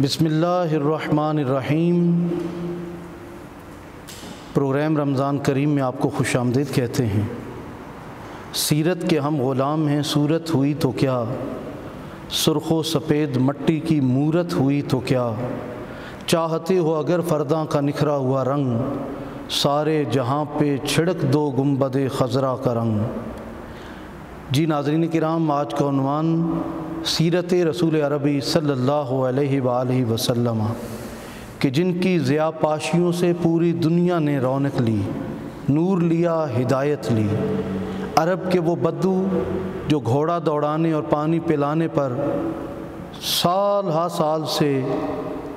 بسم اللہ الرحمن الرحیم۔ پروگرام رمضان کریم میں آپ کو خوش آمدید کہتے ہیں۔ سیرت کے ہم غلام ہیں، صورت ہوئی تو کیا، سرخ و سفید مٹی کی مورت ہوئی تو کیا، چاہتے ہو اگر فرداں کا نکھرا ہوا رنگ، سارے جہاں پہ چھڑک دو گنبد خضرا کا رنگ۔ جی ناظرین کرام، آج کا عنوان سیرت رسول عربی صلی اللہ علیہ وآلہ وسلم کہ جن کی ضیاء پاشیوں سے پوری دنیا نے رونق لی، نور لیا، ہدایت لی۔ عرب کے وہ بدو جو گھوڑا دوڑانے اور پانی پلانے پر سال ہا سال سے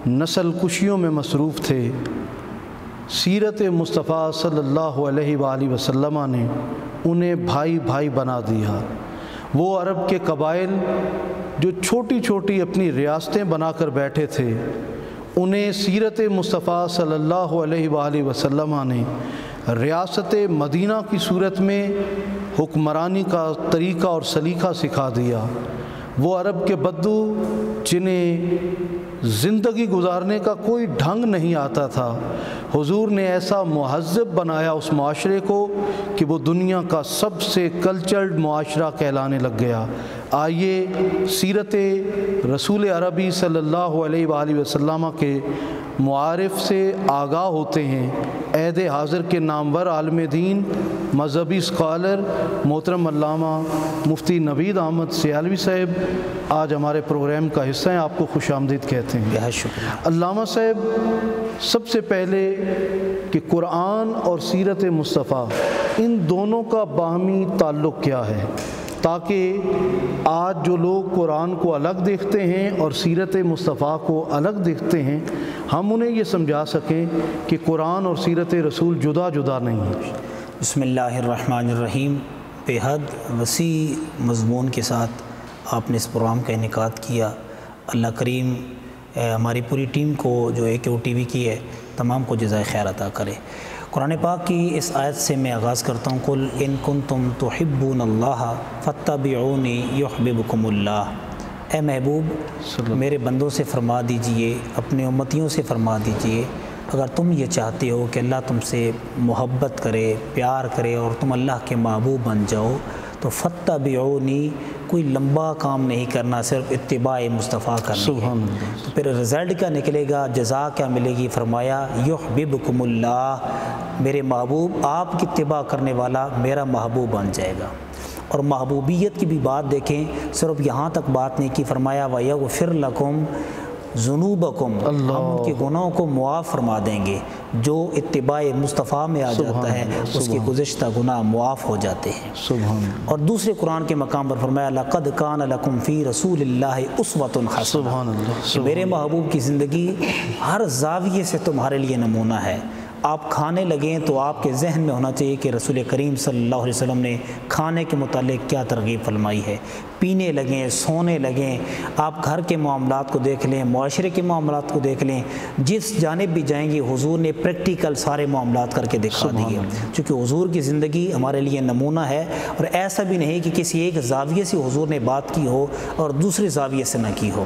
نسل کشیوں میں مصروف تھے، سیرت مصطفیٰ صلی اللہ علیہ وآلہ وسلم نے انہیں بھائی بھائی بنا دیا۔ وہ عرب کے قبائل جو چھوٹی چھوٹی اپنی ریاستیں بنا کر بیٹھے تھے، انہیں سیرت مصطفیٰ صلی اللہ علیہ وآلہ وسلم نے ریاست مدینہ کی صورت میں حکمرانی کا طریقہ اور سلیقہ سکھا دیا۔ وہ عرب کے بدو جنہیں زندگی گزارنے کا کوئی ڈھنگ نہیں آتا تھا، حضور نے ایسا مہذب بنایا اس معاشرے کو کہ وہ دنیا کا سب سے کلچرڈ معاشرہ کہلانے لگ گیا۔ آئیے سیرت رسول عربی صلی اللہ علیہ وآلہ وسلم کے معارف سے آگاہ ہوتے ہیں۔ عہد حاضر کے نامور عالم دین، مذہبی اسکالر محترم علامہ مفتی نوید احمد سیالوی صاحب آج ہمارے پروگرام کا حصہ ہیں، آپ کو خوش آمدید کہتے ہیں۔ بہت شکریہ علامہ صاحب، سب سے پہلے کہ قرآن اور سیرت مصطفیٰ ان دونوں کا باہمی تعلق کیا ہے، تاکہ آج جو لوگ قرآن کو الگ دیکھتے ہیں اور سیرت مصطفیٰ کو الگ دیکھتے ہیں، ہم انہیں یہ سمجھا سکیں کہ قرآن اور سیرت رسول جدا جدا نہیں ہیں۔ بسم اللہ الرحمن الرحیم۔ بے حد وسیع مضمون کے ساتھ آپ نے اس پروگرام کا انعقاد کیا۔ اللہ کریم ہماری پوری ٹیم کو جو AKO TV کی ہے تمام کو جزائے خیر عطا کرے۔ قرآن پاک کی اس آیت سے میں آغاز کرتا ہوں، قل ان کنتم تحبون اللہ فاتبعونی یحببکم اللہ۔ اے محبوب، میرے بندوں سے فرما دیجئے، اپنے امتیوں سے فرما دیجئے، اگر تم یہ چاہتے ہو کہ اللہ تم سے محبت کرے، پیار کرے اور تم اللہ کے محبوب بن جاؤ تو فاتبعونی، کوئی لمبا کام نہیں کرنا، صرف اتباع مصطفیٰ کرنی ہے۔ تو پھر رزلٹ کیا نکلے گا، جزا کیا ملے گی؟ فرمایا یحببکم اللہ، میرے محبوب آپ کی اتباع کرنے والا میرا محبوب بن جائے گا۔ اور محبوبیت کی بھی بات دیکھیں، صرف یہاں تک بات نہیں کی، فرمایا وَيَغْفِرْ لَكُمْ ذُنُوبَكُمْ، ہم ان کے گناہوں کو معاف فرما دیں گے۔ جو اتباع مصطفیٰ میں آ جاتا ہے اس کے گزشتہ گناہ معاف ہو جاتے ہیں۔ اور دوسرے قرآن کے مقام پر فرمایا لَقَدْ كَانَ لَكُمْ فِي رَسُولِ اللَّهِ أُسْوَةٌ حَسَنَةٌ، کہ میرے محبوب کی زندگی ہر زاویے سے تمہارے لیے نمونہ ہے۔ آپ کھانے لگیں تو آپ کے ذہن میں ہونا چاہیے کہ رسول کریم صلی اللہ علیہ وسلم نے کھانے کے متعلق کیا ترغیب فرمائی ہے۔ پینے لگیں، سونے لگیں، آپ گھر کے معاملات کو دیکھ لیں، معاشرے کے معاملات کو دیکھ لیں، جس جانب بھی جائیں گے حضور نے پریکٹیکل سارے معاملات کر کے دکھا دیے، چونکہ حضور کی زندگی ہمارے لیے نمونہ ہے۔ اور ایسا بھی نہیں کہ کسی ایک زاویے سے حضور نے بات کی ہو اور دوسرے زاویے سے نہ کی ہو۔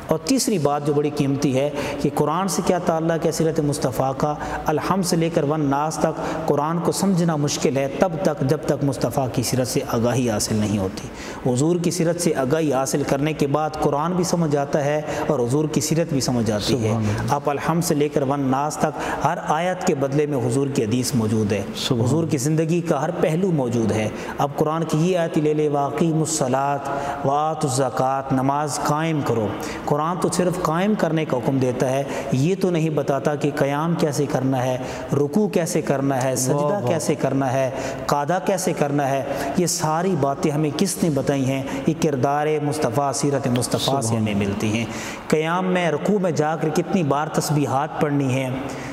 اور تیسری بات جو بڑی قیمتی ہے کہ قرآن سے کیا تعلق ہے سیرت مصطفیٰ کا، الحمد سے لے کر والناس تک قرآن کو سمجھنا مشکل ہے تب تک جب تک مصطفیٰ کی سیرت سے آگاہی حاصل نہیں ہوتی۔ حضور کی سیرت سے آگاہی حاصل کرنے کے بعد قرآن بھی سمجھ آتا ہے اور حضور کی سیرت بھی سمجھ آتی ہے۔ آپ الحمد سے لے کر والناس تک ہر آیت کے بدلے میں حضور کی حدیث موجود ہے، حضور کی زندگی کا ہر پہلو موجود ہے۔ اب قرآن کی یہ آیت لے لے، واقیموا الصلاۃ وآتوا الزکوٰۃ، نماز قائم کرو۔ قرآن تو صرف قائم کرنے کا حکم دیتا ہے، یہ تو نہیں بتاتا کہ قیام کیسے کرنا ہے، رکوع کیسے کرنا ہے، سجدہ کیسے کرنا ہے، قعدہ کیسے کرنا ہے۔ یہ ساری باتیں ہمیں کس نے بتائی ہیں؟ یہ کردار مصطفیٰ، سیرت مصطفیٰ سے ہمیں ملتی ہیں۔ قیام میں، رکوع میں جا کر کتنی بار تسبیحات پڑھنی ہیں،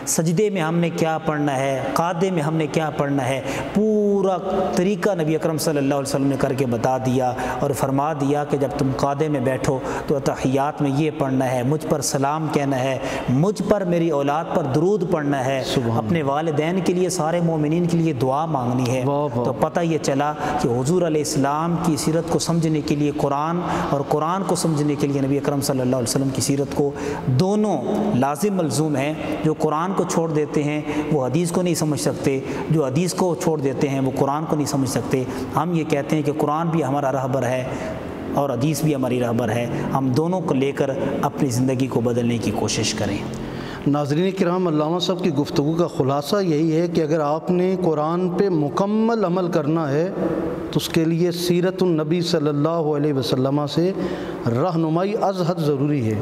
سجدے میں ہم نے کیا پڑھنا ہے، قعدے میں ہم نے کیا پڑھنا ہے، پوری پورا طریقہ نبی اکرم صلی اللہ علیہ وسلم نے کر کے بتا دیا اور فرما دیا کہ جب تم قعدے میں بیٹھو تو تحیات میں یہ پڑھنا ہے، مجھ پر سلام کہنا ہے، مجھ پر میری اولاد پر درود پڑھنا ہے، اپنے والدین کے لیے سارے مومنین کے لیے دعا مانگنی ہے۔ تو پتہ یہ چلا کہ حضور علیہ السلام کی سیرت کو سمجھنے کے لیے قرآن اور قرآن کو سمجھنے کے لیے نبی اکرم صلی اللہ علیہ وسلم کی سیرت کو دونوں لازم ملزوم ہیں۔ جو قرآن کو چھوڑ دیتے ہیں وہ حدیث کو نہیں سمجھ سکتے، جو حدیث کو چھوڑ دیتے ہیں وہ قرآن کو نہیں سمجھ سکتے۔ ہم یہ کہتے ہیں کہ قرآن بھی ہمارا رہبر ہے اور حدیث بھی ہماری رہبر ہے، ہم دونوں کو لے کر اپنی زندگی کو بدلنے کی کوشش کریں۔ ناظرین کرام، علامہ صاحب کی گفتگو کا خلاصہ یہی ہے کہ اگر آپ نے قرآن پہ مکمل عمل کرنا ہے تو اس کے لیے سیرت النبی صلی اللہ علیہ وسلم سے رہنمائی از حد ضروری ہے،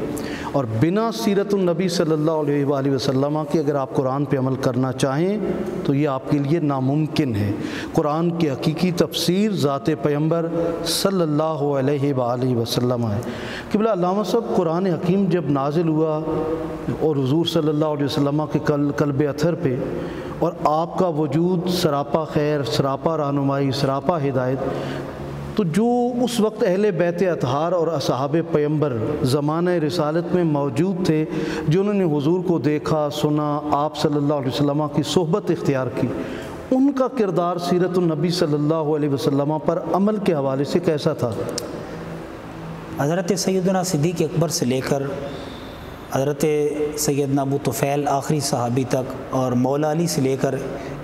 اور بنا سیرت النبی صلی اللہ علیہ وآلہ وسلم کے اگر آپ قرآن پہ عمل کرنا چاہیں تو یہ آپ کے لیے ناممکن ہے۔ قرآن کی حقیقی تفسیر ذات پیغمبر صلی اللہ علیہ وآلہ وسلم ہے۔ قبلہ علامہ صاحب، قرآن حکیم جب نازل ہوا اور حضور صلی اللہ علیہ وسلم کے قلب اطہر پہ، اور آپ کا وجود سراپا خیر، سراپا رہنمائی، سراپا ہدایت، تو جو اس وقت اہل بیت اطہار اور اصحاب پیغمبر زمانہ رسالت میں موجود تھے، جنہوں نے حضور کو دیکھا، سنا، آپ صلی اللہ علیہ وسلم کی صحبت اختیار کی، ان کا کردار سیرت النبی صلی اللہ علیہ وسلم پر عمل کے حوالے سے کیسا تھا؟ حضرت سیدنا صدیق اکبر سے لے کر حضرت سیدنا ابو طفیل آخری صحابی تک، اور مولا علی سے لے کر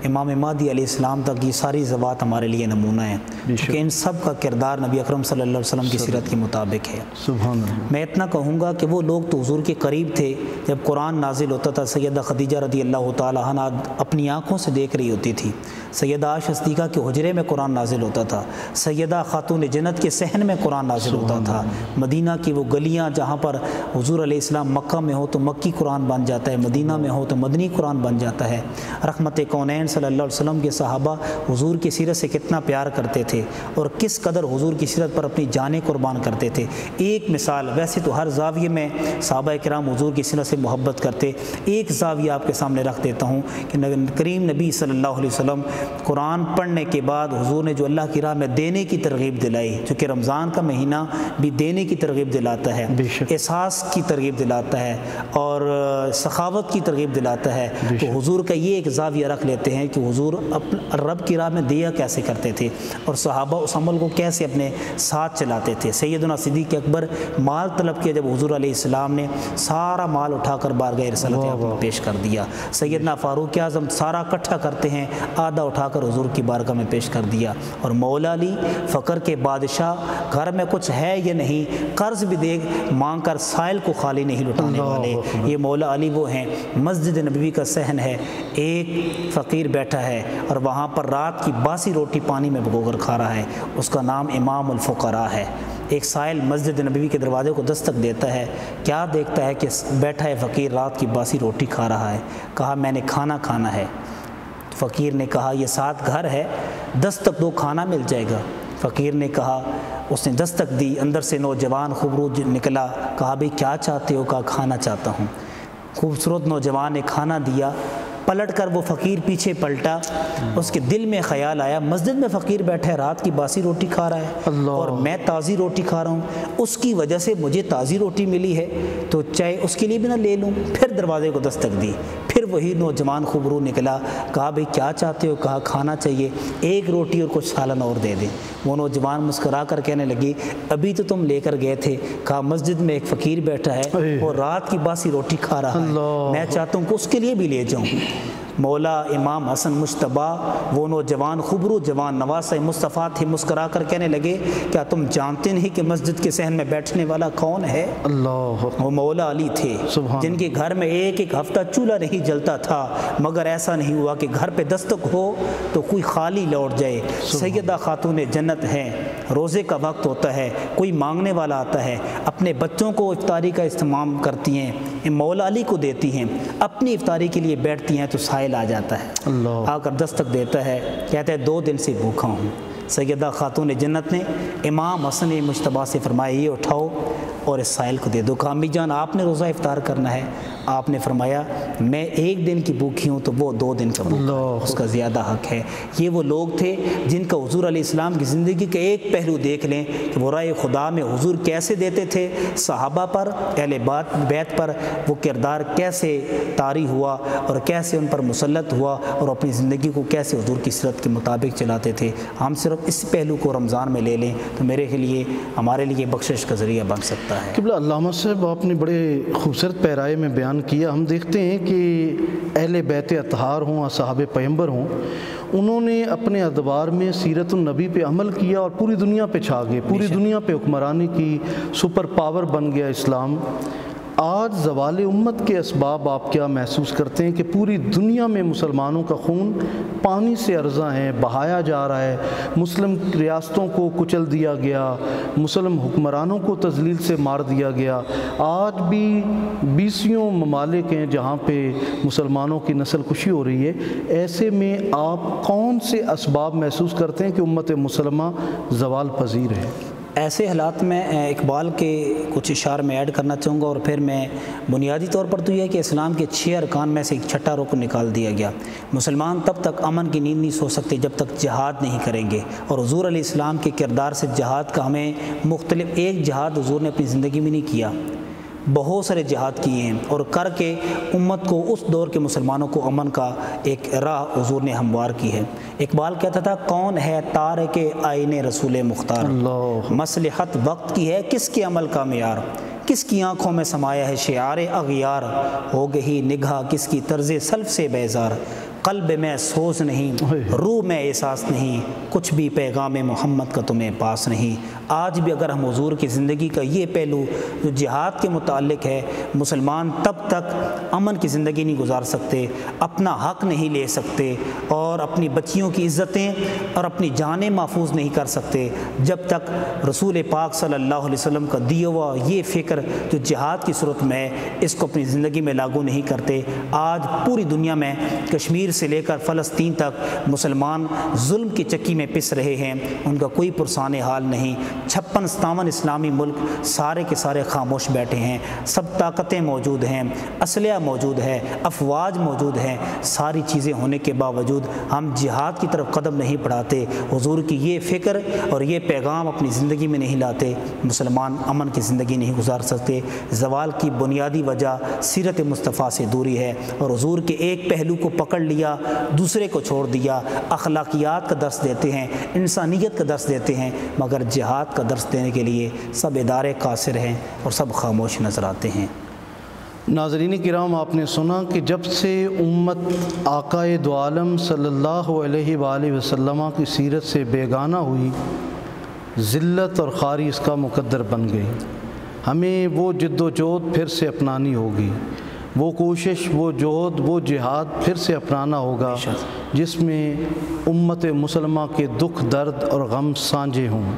امام مہدی علیہ السلام تک، یہ ساری ذوات ہمارے لیے نمونہ ہیں، کہ ان سب کا کردار نبی اکرم صلی اللہ علیہ وسلم کی سیرت کے مطابق ہے۔ سبحان اللہ۔ میں اتنا کہوں گا کہ وہ لوگ تو حضور کے قریب تھے، جب قرآن نازل ہوتا تھا سیدہ خدیجہ رضی اللہ تعالیٰ عنہ اپنی آنکھوں سے دیکھ رہی ہوتی تھی، سیدہ عائشہ صدیقہ کے حجرے میں قرآن نازل ہوتا تھا، سیدہ خاتون جنت کے صحن میں قرآن نازل ہوتا تھا، مدینہ کی وہ گلیاں جہاں پر حضور علیہ السلام مکہ میں ہو تو مکی قرآن بن جاتا ہے، مدینہ میں ہو تو مدنی قرآن بن جاتا ہے۔ رحمت کونین صلی اللہ علیہ وسلم کے صحابہ حضور کی سیرت سے کتنا پیار کرتے تھے اور کس قدر حضور کی سیرت پر اپنی جانیں قربان کرتے تھے۔ ایک مثال، ویسے تو ہر زاویے میں صحابہ کرام حضور کی سیرت سے محبت کرتے، ایک زاویہ آپ کے سامنے رکھ دیتا ہوں کہ کریم نبی صلی اللہ علیہ وسلم قرآن پڑھنے کے بعد حضور نے جو اللہ کی راہ میں دینے کی ترغیب دلائی، چونکہ رمضان کا مہینہ بھی دینے کی ترغیب دلاتا ہے، احساس کی ترغیب دلاتا ہے اور سخاوت کی ترغیب دلاتا ہے، تو حضور کا یہ ایک زاویہ رکھ لیتے ہیں کہ حضور رب کی راہ میں دیا کیسے کرتے تھے اور صحابہ اس عمل کو کیسے اپنے ساتھ چلاتے تھے۔ سیدنا صدیق اکبر مال طلب کیا، جب حضور علیہ السلام نے سارا مال اٹھا کر بارگاہ رسالت آپ میں پیش کر دیا۔ سیدنا فاروق اعظم سارا اکٹھا کرتے ہیں، آدھا اٹھا کر حضور کی بارگاہ میں پیش کر دیا۔ اور مولا علی فقر کے بادشاہ، گھر میں کچھ ہے یا نہیں، قرض بھی دے مانگ کر سائل کو خالی نہیں لٹانے والے، یہ مولا علی وہ ہیں۔ مسجد نبوی کا صحن ہے، ایک فقیر بیٹھا ہے اور وہاں پر رات کی باسی روٹی پانی میں بھگو کر کھا رہا ہے، اس کا نام امام الفقراء ہے۔ ایک سائل مسجد نبوی کے دروازے کو دستک دیتا ہے، کیا دیکھتا ہے کہ بیٹھا ہے فقیر رات کی باسی روٹی کھا رہا ہے، کہا میں نے کھانا کھانا ہے۔ فقیر نے کہا یہ 7 گھر ہے، دستک دو کھانا مل جائے گا۔ فقیر نے کہا، اس نے دستک دی، اندر سے نوجوان خوبرو نکلا، کہا بھئی کیا چاہتے ہو؟ کہا کھانا چاہتا ہوں۔ خوبصورت نوجوان نے کھانا دیا، پلٹ کر وہ فقیر پیچھے پلٹا، اس کے دل میں خیال آیا مسجد میں فقیر بیٹھا ہے، رات کی باسی روٹی کھا رہا ہے اور میں تازی روٹی کھا رہا ہوں، اس کی وجہ سے مجھے تازی روٹی ملی ہے تو چاہے اس کے لیے بھی نہ لے لوں۔ پھر دروازے کو دستک دی، پھر وہی نوجوان خوبرو نکلا، کہا بھئی کیا چاہتے ہو؟ کہا کھانا چاہیے، 1 روٹی اور کچھ سالن اور دے دیں۔ وہ نوجوان مسکرا کر کہنے لگی ہے تو تم لے کر گئے تھے، کہا مسجد میں ایک فقیر بیٹھا ہے اور رات کی باسی روٹی کھا رہا ہے، میں چاہتا ہوں کہ اس کے لیے بھی لے جاؤں۔ مولا امام حسن مجتبیٰ، وہ نوجوان خوبرو جوان نواسہ مصطفیٰ تھے، مسکرا کر کہنے لگے کیا تم جانتے نہیں کہ مسجد کے صحن میں بیٹھنے والا کون ہے؟ وہ مولا علی تھے، جن کے گھر میں ایک ہفتہ چولہا نہیں جلتا تھا، مگر ایسا نہیں ہوا کہ گھر پہ دستک ہو تو کوئی خالی لوٹ جائے۔ سیدہ خاتون جنت ہیں، روزے کا وقت ہوتا ہے، کوئی مانگنے والا آتا ہے، اپنے بچوں کو افطاری کا اہتمام کرتی ہیں، مولا علی کو دیتی ہیں، اپنی افطاری کے لیے بیٹھتی ہیں تو سائل آ جاتا ہے، آ کر دستک دیتا ہے، کہتا ہے 2 دن سے بھوکا ہوں۔ سیدہ خاتون جنت نے امام حسن مجتبیٰ سے فرمایا یہ اٹھاؤ، اور اس سائل کو دے دو۔ کہا امی جان آپ نے روزہ افطار کرنا ہے؟ آپ نے فرمایا میں 1 دن کی بھوکھی ہوں تو وہ 2 دن کا بھوکا ہے، اس کا زیادہ حق ہے۔ یہ وہ لوگ تھے جن کا حضور علیہ السلام کی زندگی کا ایک پہلو دیکھ لیں کہ وہ رائے خدا میں حضور کیسے دیتے تھے، صحابہ پر، اہل بیت پر وہ کردار کیسے طاری ہوا اور کیسے ان پر مسلط ہوا اور اپنی زندگی کو کیسے حضور کی سیرت کے مطابق چلاتے تھے۔ ہم صرف اس پہلو کو رمضان میں لے لیں تو میرے لیے ہمارے لیے بخشش کا ذریعہ بن سکتا ہے۔ قبلہ علامہ صاحب آپ نے بڑے خوبصورت پیرائے میں بیان کیا۔ ہم دیکھتے ہیں کہ اہل بیت اطہار ہوں، اصحاب پیغمبر ہوں، انہوں نے اپنے ادوار میں سیرت النبی پہ عمل کیا اور پوری دنیا پہ چھا گئے، پوری دنیا پہ حکمرانی کی، سپر پاور بن گیا اسلام۔ آج زوال امت کے اسباب آپ کیا محسوس کرتے ہیں کہ پوری دنیا میں مسلمانوں کا خون پانی سے ارزاں ہے، بہایا جا رہا ہے، مسلم ریاستوں کو کچل دیا گیا، مسلم حکمرانوں کو تذلیل سے مار دیا گیا، آج بھی 20 ممالک ہیں جہاں پہ مسلمانوں کی نسل کشی ہو رہی ہے۔ ایسے میں آپ کون سے اسباب محسوس کرتے ہیں کہ امت مسلمہ زوال پذیر ہے؟ ایسے حالات میں اقبال کے کچھ اشعار میں ایڈ کرنا چاہوں گا، اور پھر میں بنیادی طور پر تو یہ ہے کہ اسلام کے 6 ارکان میں سے ایک چھٹا رکن نکال دیا گیا۔ مسلمان تب تک امن کی نیند نہیں سو سکتے جب تک جہاد نہیں کریں گے، اور حضور علیہ السلام کے کردار سے جہاد کا ہمیں مختلف ایک جہاد حضور نے اپنی زندگی میں نہیں کیا، بہت سارے جہاد کیے ہیں، اور کر کے امت کو اس دور کے مسلمانوں کو امن کا ایک راہ حضور نے ہموار کی ہے۔ اقبال کہتا تھا کون ہے تارک آئین رسول مختار، مصلحت وقت کی ہے کس کے عمل کا معیار، کس کی آنکھوں میں سمایا ہے شعار اغیار، ہو گئی نگاہ کس کی طرز سلف سے بیزار، قلب میں سوز نہیں روح میں احساس نہیں، کچھ بھی پیغام محمد کا تمہیں پاس نہیں۔ آج بھی اگر ہم حضور کی زندگی کا یہ پہلو جو جہاد کے متعلق ہے، مسلمان تب تک امن کی زندگی نہیں گزار سکتے، اپنا حق نہیں لے سکتے اور اپنی بچیوں کی عزتیں اور اپنی جانیں محفوظ نہیں کر سکتے جب تک رسول پاک صلی اللہ علیہ وسلم کا دیا ہوا یہ فکر جو جہاد کی صورت میں ہے اس کو اپنی زندگی میں لاگو نہیں کرتے۔ آج پوری دنیا میں کشمیر سے لے کر فلسطین تک مسلمان ظلم کی چکی میں پس رہے ہیں، ان کا کوئی پرسان حال نہیں۔ 56-57 اسلامی ملک سارے کے سارے خاموش بیٹھے ہیں، سب طاقتیں موجود ہیں، اسلحہ موجود ہے، افواج موجود ہیں، ساری چیزیں ہونے کے باوجود ہم جہاد کی طرف قدم نہیں بڑھاتے، حضور کی یہ فکر اور یہ پیغام اپنی زندگی میں نہیں لاتے، مسلمان امن کی زندگی نہیں گزار سکتے۔ زوال کی بنیادی وجہ سیرت مصطفیٰ سے دوری ہے، اور حضور کے ایک پہلو کو پکڑ لیا دوسرے کو چھوڑ دیا۔ اخلاقیات کا درس دیتے ہیں، انسانیت کا درس دیتے ہیں، مگر جہاد کا درس دینے کے لیے سب ادارے قاصر ہیں اور سب خاموش نظر آتے ہیں۔ ناظرین کرام، آپ نے سنا کہ جب سے امت آقائے دو عالم صلی اللہ علیہ وآلہ وسلم کی سیرت سے بیگانہ ہوئی، ذلت اور خواری اس کا مقدر بن گئی۔ ہمیں وہ جد و جہد پھر سے اپنانی ہوگی، وہ کوشش، وہ جہد، وہ جہاد پھر سے اپنانا ہوگا جس میں امت مسلمہ کے دکھ، درد اور غم سانجے ہوں۔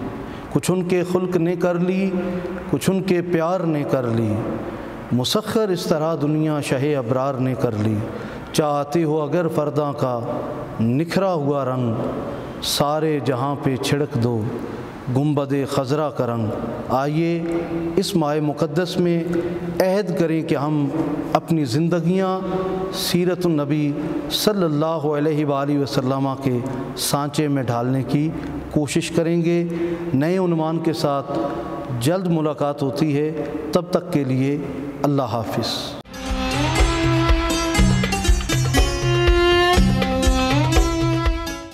کچھ ان کے خلق نے کر لی، کچھ ان کے پیار نے کر لی، مسخر اس طرح دنیا شہ ابرار نے کر لی۔ چاہتے ہو اگر فرداں کا نکھرا ہوا رنگ، سارے جہاں پہ چھڑک دو گنبد خضرا کا رنگ۔ آئیے اس ماہ مقدس میں عہد کریں کہ ہم اپنی زندگیاں سیرت النبی صلی اللہ علیہ وآلہ وسلم کے سانچے میں ڈھالنے کی کوشش کریں گے۔ نئے عنوان کے ساتھ جلد ملاقات ہوتی ہے، تب تک کے لیے اللہ حافظ۔